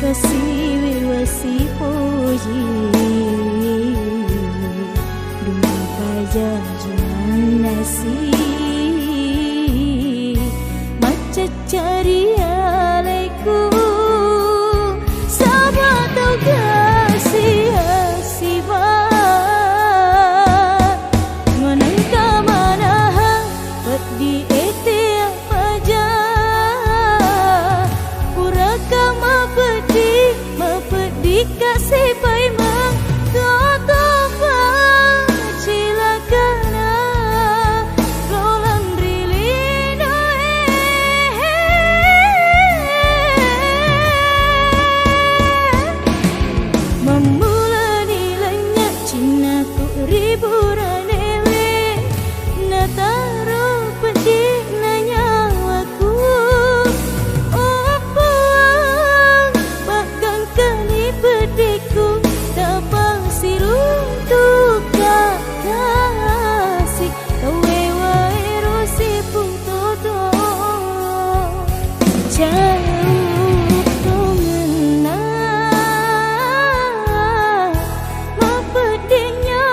kasih wasi puji Dua pajanjian nasi Macam cari alaiku Sama tau kasih hasibat Menangka mana Pet di etiak paja Puraka mapedi kasih pai mang Kata cilakana Roland rilino Memula nilainya Cina tu ribu ranele Nataro pedi nanyawaku Oh puang Bagang kali pediku Dapat siruntuk kasih Kawewa erosi putoto Jauh mengenal Mapedinya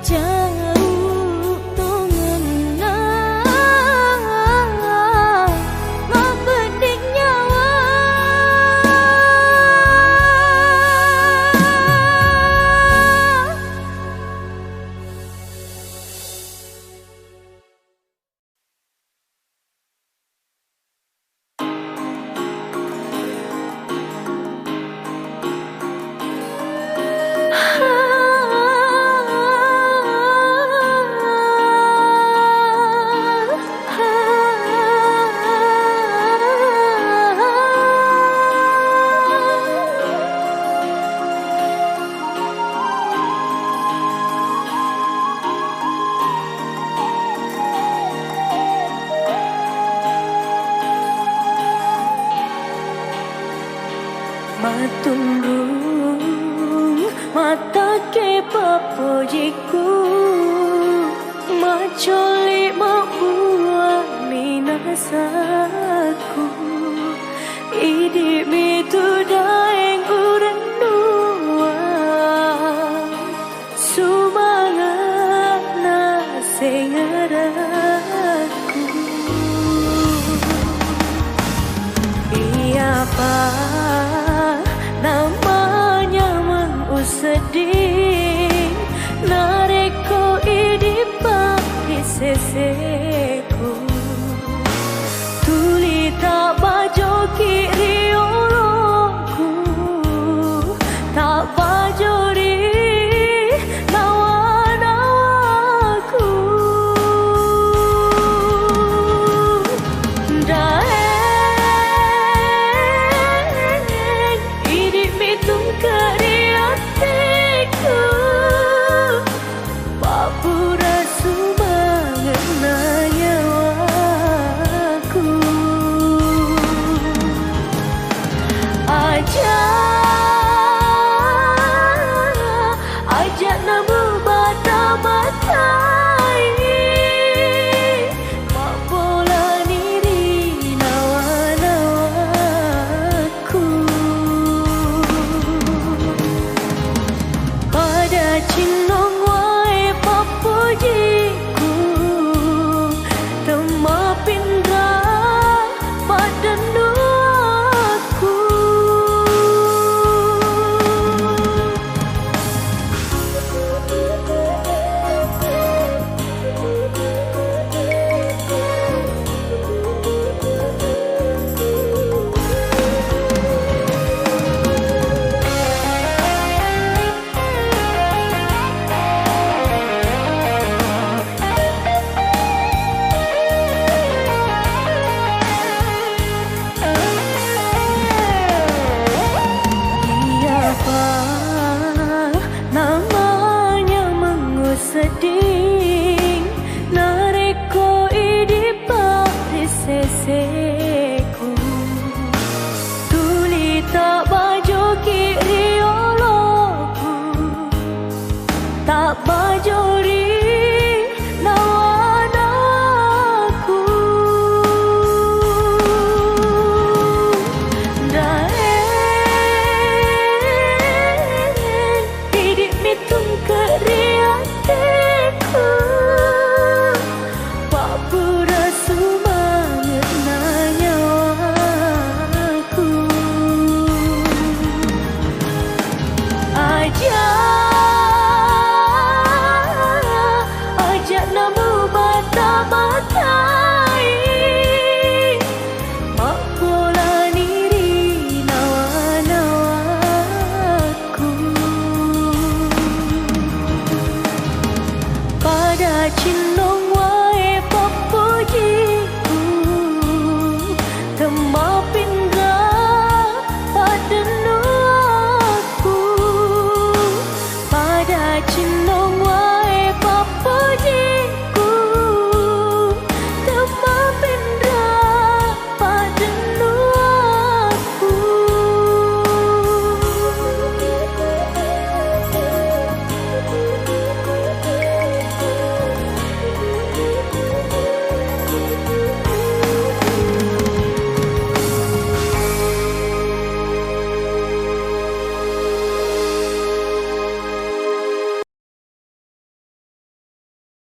Jauh mengenal Mapedinya Matumrung mata ke papojiku Macoli mabuah minasaku Idi mitu daeng uran dua Sumangat na sengaraku Iya pak namanya mengusedi nareko idipa iseseku tuli tak bajo kiri orongku tak bajo di nawa-nawaku Kariatiku Papura sumangan nanyawaku Ajak namu bata matai Mak bola niri nawa-nawaku Pada cinong wae papujiku Temapindra badan duaku seding nareko idipa riseseku tuli tak bajo kiri oloku tak bajo